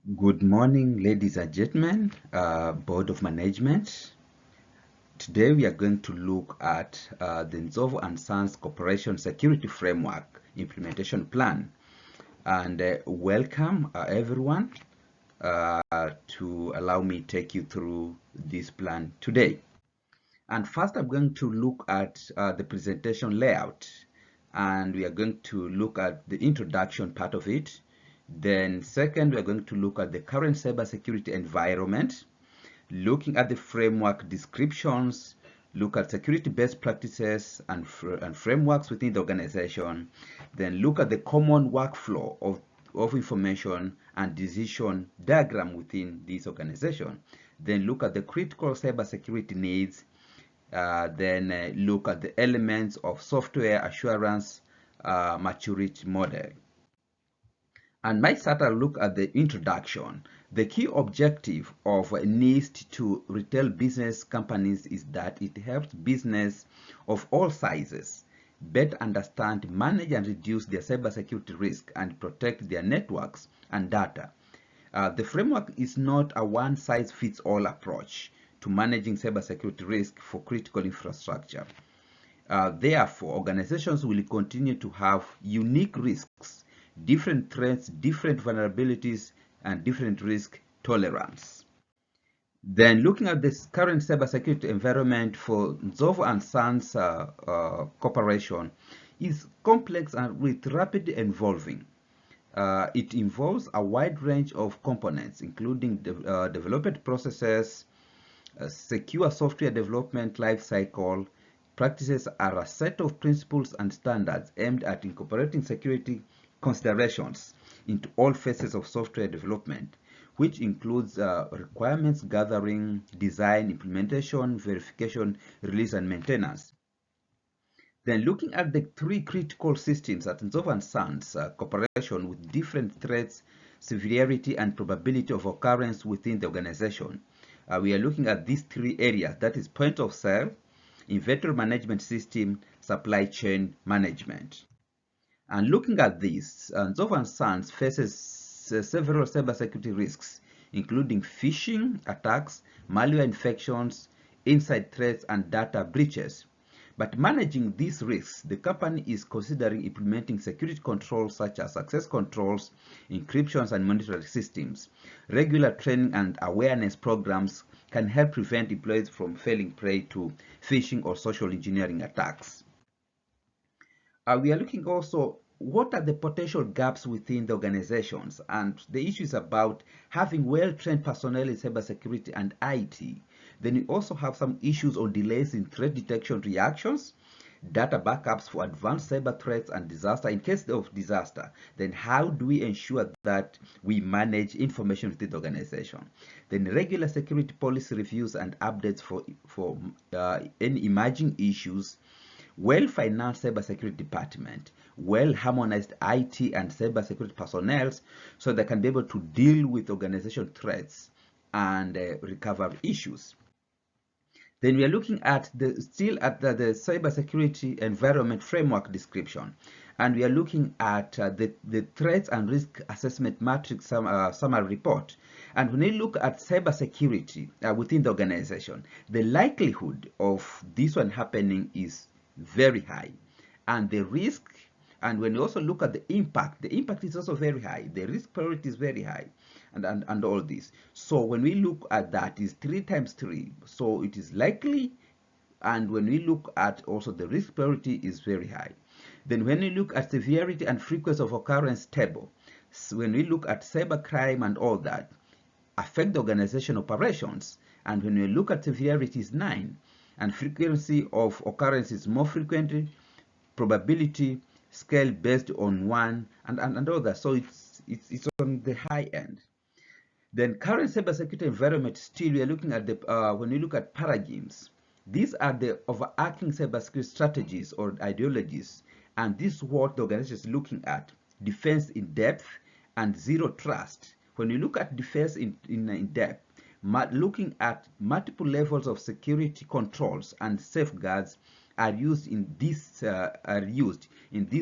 Good morning, ladies and gentlemen, Board of Management. Today we are going to look at the Ndzovu and Sons Corporation Security Framework Implementation Plan. And welcome everyone to allow me take you through this plan today. And first I'm going to look at the presentation layout, and we are going to look at the introduction part of it. Then second, we are going to look at the current cybersecurity environment, looking at the framework descriptions, look at security best practices and frameworks within the organization, then look at the common workflow of information and decision diagram within this organization, then look at the critical cybersecurity needs, then look at the elements of software assurance maturity model. And my start a look at the introduction. The key objective of NIST to retail business companies is that it helps business of all sizes better understand, manage, and reduce their cybersecurity risk and protect their networks and data. The framework is not a one-size-fits-all approach to managing cybersecurity risk for critical infrastructure. Therefore, organizations will continue to have unique risks, different threats, different vulnerabilities, and different risk tolerance. Then looking at this current cybersecurity environment for Ndzovu and Sons Corporation is complex and with rapidly evolving. It involves a wide range of components, including development processes, secure software development lifecycle. Practices are a set of principles and standards aimed at incorporating security considerations into all phases of software development, which includes requirements gathering, design, implementation, verification, release, and maintenance. Then looking at the three critical systems at Ndzovu and Sons Corporation with different threats, severity, and probability of occurrence within the organization. We are looking at these three areas, that is point of sale, inventory management system, supply chain management. And looking at this, Ndzovu and Sons faces several cybersecurity risks, including phishing attacks, malware infections, inside threats, and data breaches. But managing these risks, the company is considering implementing security controls such as access controls, encryptions, and monitoring systems. Regular training and awareness programs can help prevent employees from falling prey to phishing or social engineering attacks. We are looking also what are the potential gaps within the organizations, and the issue is about having well-trained personnel in cybersecurity and IT. Then we also have some issues on delays in threat detection reactions, data backups for advanced cyber threats and disaster. In case of disaster, then how do we ensure that we manage information within the organization? Then regular security policy reviews and updates for any emerging issues, well-financed cybersecurity department, well-harmonized IT and cybersecurity personnel so they can be able to deal with organization threats and recovery issues. Then we are looking at still at the cybersecurity environment framework description, and we are looking at the threats and risk assessment matrix summary report. And when we look at cybersecurity within the organization, the likelihood of this one happening is very high, and the risk, and when you also look at the impact is also very high. The risk priority is very high, and all this. So when we look at that, is 3 times 3, so it is likely. And when we look at also the risk priority is very high. Then when we look at severity and frequency of occurrence table, so when we look at cybercrime and all that affect the organization operations, and when we look at severity is 9, and frequency of occurrence is more frequently, probability scale based on 1, and all that. So it's on the high end. Then current cybersecurity environment, still we are looking at the when we look at paradigms, these are the overarching cybersecurity strategies or ideologies, and this is what the organization is looking at: defense in depth and zero trust. When you look at defense in depth, looking at multiple levels of security controls and safeguards are used in these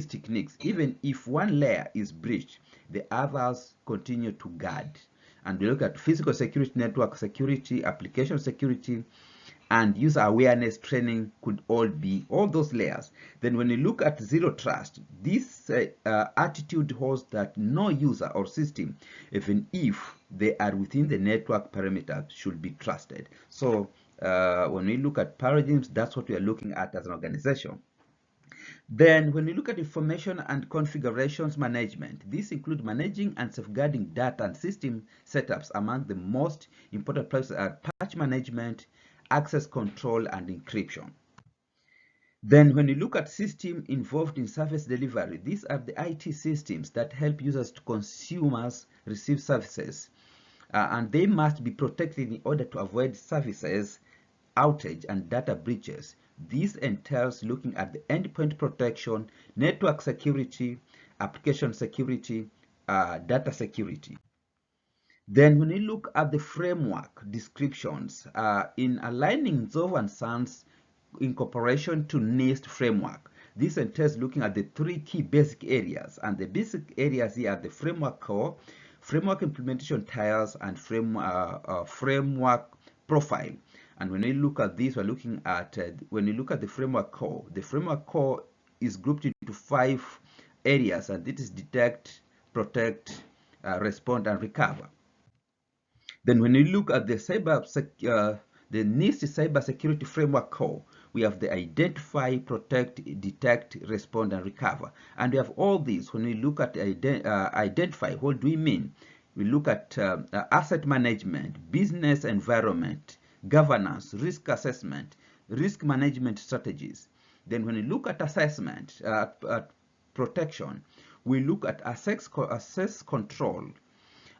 techniques. Even if one layer is breached, the others continue to guard. And we look at physical security, network security, application security, and user awareness training could all be all those layers. Then when you look at zero trust, this attitude holds that no user or system, even if they are within the network parameters, should be trusted. So when we look at paradigms, that's what we are looking at as an organization. Then when we look at information and configurations management, these include managing and safeguarding data and system setups. Among the most important places are patch management, access control, and encryption. Then when you look at systems involved in service delivery, these are the IT systems that help users to consumers receive services. And they must be protected in order to avoid services outage and data breaches. This entails looking at the endpoint protection, network security, application security, data security. Then when you look at the framework descriptions, in aligning Ndzovu and Sons incorporation to NIST framework, this entails looking at the three key basic areas. And the basic areas here are the framework core, framework implementation tiers, and framework profile. And when we look at this, we're looking at, when you look at the framework core is grouped into 5 areas, and it is detect, protect, respond, and recover. Then when you look at the NIST cybersecurity framework core, we have the identify, protect, detect, respond, and recover. And we have all these. When we look at identify, what do we mean? We look at asset management, business environment, governance, risk assessment, risk management strategies. Then when we look at assessment, protection, we look at access control,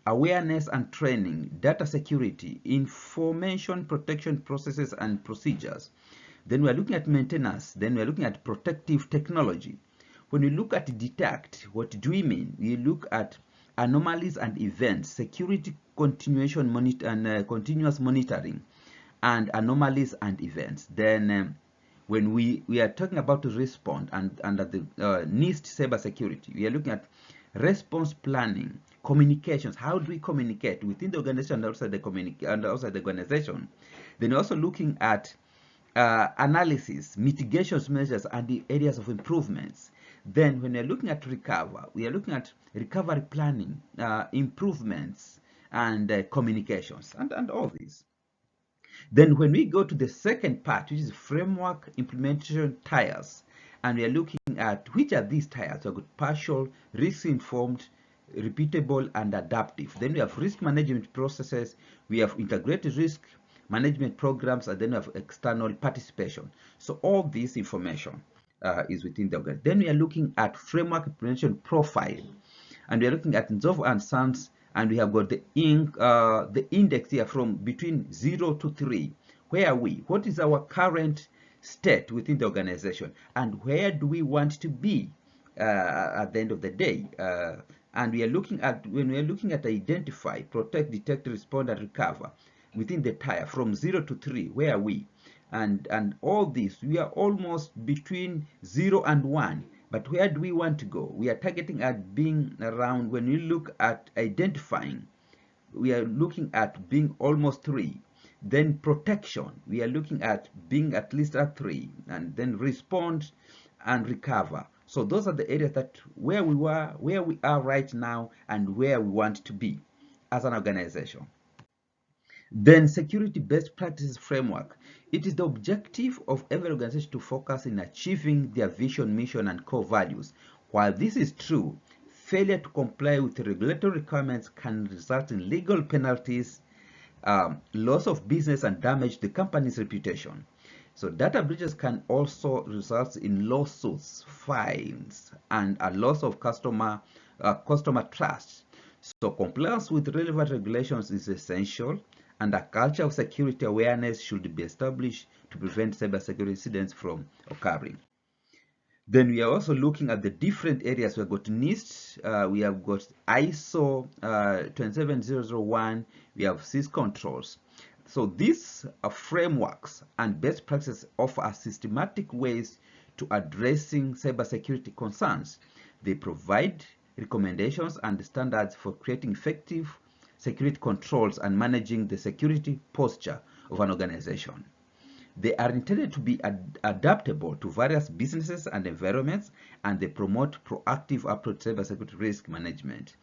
awareness and training, data security, information protection processes and procedures. Then we are looking at maintenance. Then we are looking at protective technology. When we look at detect, what do we mean? We look at anomalies and events, security continuation continuous monitoring, and anomalies and events. Then when we are talking about respond and under the NIST cybersecurity, we are looking at response planning, communications. How do we communicate within the organization and outside the organization? Then we're also looking at analysis, mitigations measures, and the areas of improvements. Then when we're looking at recover, we are looking at recovery planning, improvements, and communications, and all these. Then when we go to the second part, which is framework implementation tiers, and we are looking at which are these tiers. We've got partial, risk-informed, repeatable, and adaptive. Then we have risk management processes, we have integrated risk management programs, and then we have external participation. So all this information is within the organization. Then we are looking at framework implementation profile, and we are looking at Ndzovu and Sons, and we have got the index here from between 0 to 3. Where are we? What is our current state within the organization, and where do we want to be at the end of the day? And we are looking at, when we are looking at identify, protect, detect, respond, and recover within the tier from 0 to 3, where are we? And all this, we are almost between 0 and 1. But where do we want to go? We are targeting at being around, when we look at identifying, we are looking at being almost 3. Then protection, we are looking at being at least at 3. And then respond and recover. So those are the areas that where we were, where we are right now, and where we want to be as an organization. Then security best practices framework. It is the objective of every organization to focus in achieving their vision, mission, and core values. While this is true, failure to comply with the regulatory requirements can result in legal penalties, loss of business, and damage to the company's reputation. So data breaches can also result in lawsuits, fines, and a loss of customer trust. So compliance with relevant regulations is essential, and a culture of security awareness should be established to prevent cybersecurity incidents from occurring. Then we are also looking at the different areas. We've got NIST, we have got ISO 27001, we have sys controls. So these frameworks and best practices offer systematic ways to addressing cybersecurity concerns. They provide recommendations and standards for creating effective security controls and managing the security posture of an organization. They are intended to be adaptable to various businesses and environments, and they promote proactive approach to cybersecurity risk management.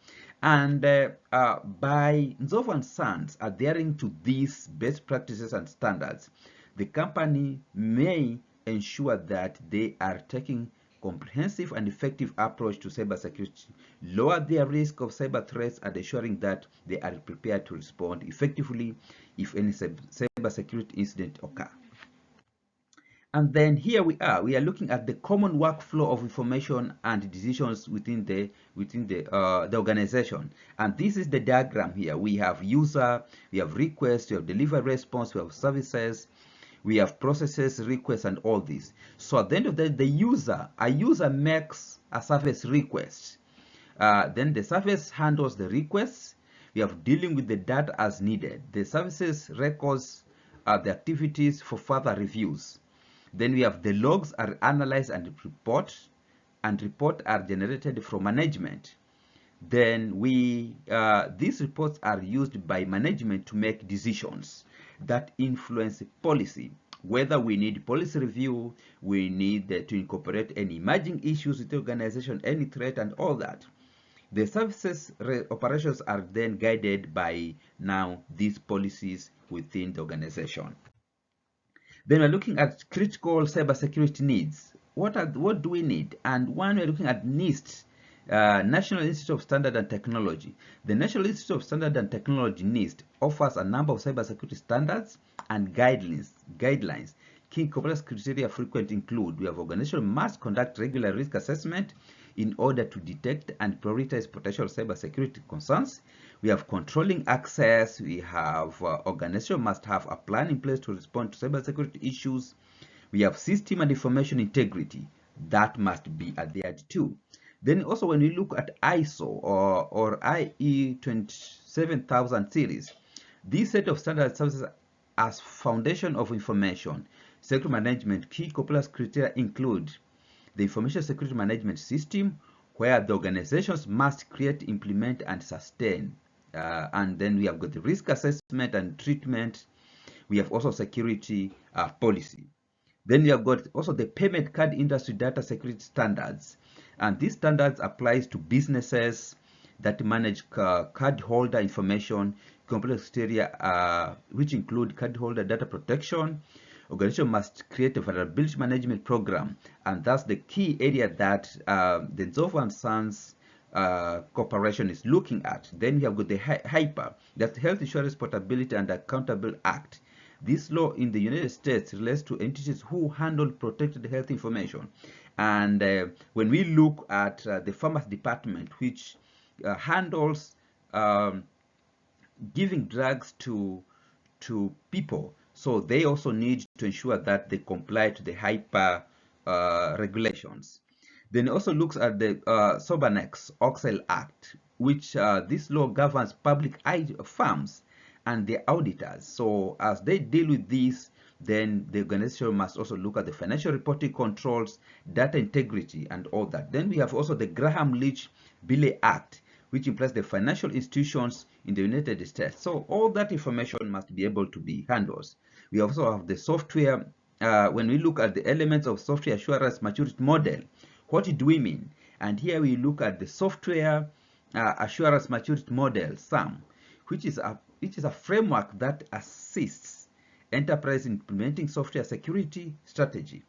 And by Ndzovu and Sons adhering to these best practices and standards, the company may ensure that they are taking comprehensive and effective approach to cybersecurity, lower their risk of cyber threats, and ensuring that they are prepared to respond effectively if any cybersecurity incident occurs. And then here we are looking at the common workflow of information and decisions within the organization. And this is the diagram here. We have user, we have request, we have deliver response, we have services, we have processes, requests, and all this. So at the end of the day, a user makes a service request. Then the service handles the requests. We have dealing with the data as needed. The services records the activities for further reviews. Then we have the logs are analyzed and report are generated from management. Then these reports are used by management to make decisions that influence policy. Whether we need policy review, we need to incorporate any emerging issues with the organization, any threat, and all that. The services operations are then guided by now these policies within the organization. Then we're looking at critical cybersecurity needs. What do we need? And one, we're looking at NIST, National Institute of Standard and Technology. The National Institute of Standard and Technology, NIST, offers a number of cybersecurity standards and guidelines. Key compliance criteria frequent include: we have organization must conduct regular risk assessment in order to detect and prioritize potential cybersecurity concerns. We have controlling access. We have organization must have a plan in place to respond to cybersecurity issues. We have system and information integrity that must be adhered to. Then also when we look at ISO or IE 27000 series, this set of standard services as foundation of information security management. Key compliance criteria include the information security management system, where the organizations must create, implement, and sustain. And then we have got the risk assessment and treatment. We have also security policy. Then we have got also the payment card industry data security standards. And these standards applies to businesses that manage card holder information, complex criteria, which include card holder data protection. Organization must create a vulnerability management program, and that's the key area that the Ndzovu and Sons Corporation is looking at. Then we have got the HIPAA, that's Health Insurance Portability and Accountable Act. This law in the United States relates to entities who handle protected health information. And when we look at the Pharmacy Department, which handles giving drugs to people, so they also need to ensure that they comply to the HIPAA regulations. Then it also looks at the Sarbanes-Oxley Act, which this law governs public firms and their auditors. So as they deal with this, then the organization must also look at the financial reporting controls, data integrity, and all that. Then we have also the Graham-Leach-Billey Act, which implies the financial institutions in the United States. So all that information must be able to be handled. We also have the software. When we look at the elements of software assurance maturity model, what do we mean? And here we look at the software assurance maturity model, SAM, which is a framework that assists enterprise implementing software security strategy.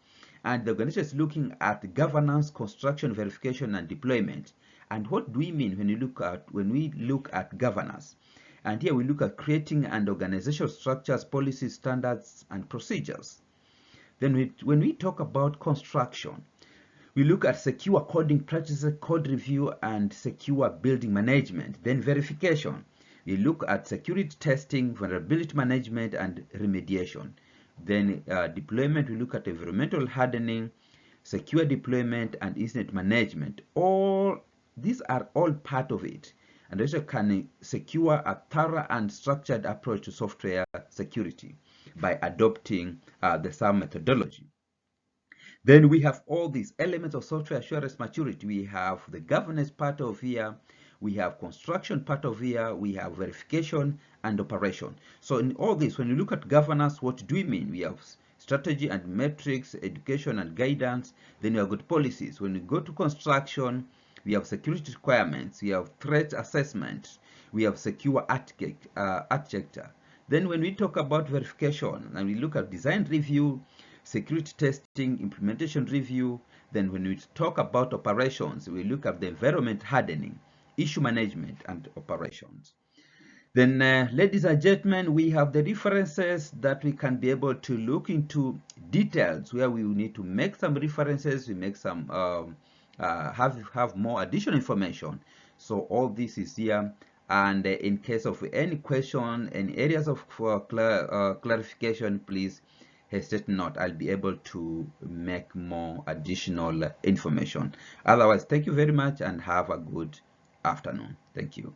And the organization is looking at governance, construction, verification, and deployment. And what do we mean when we look at governance? And here we look at creating and organizational structures, policies, standards, and procedures. Then when we talk about construction, we look at secure coding practices, code review, and secure building management. Then verification, we look at security testing, vulnerability management, and remediation. Then deployment, we look at environmental hardening, secure deployment, and incident management. These are all part of it, and also can secure a thorough and structured approach to software security by adopting the SAM methodology. Then we have all these elements of software assurance maturity. We have the governance part of here. we have construction part of here, we have verification and operation. So in all this, when you look at governance, what do we mean? We have strategy and metrics, education and guidance, then we have got policies. When we go to construction, we have security requirements, we have threat assessment, we have secure architecture. Then when we talk about verification and we look at design review, security testing, implementation review, then when we talk about operations, we look at the environment hardening, issue management and operations. Then, ladies and gentlemen, we have the references that we can be able to look into details where we need to make some references, we make some, have more additional information. So all this is here. And in case of any question, any areas of clarification, please hesitate not. I'll be able to make more additional information. Otherwise, thank you very much and have a good afternoon. Thank you.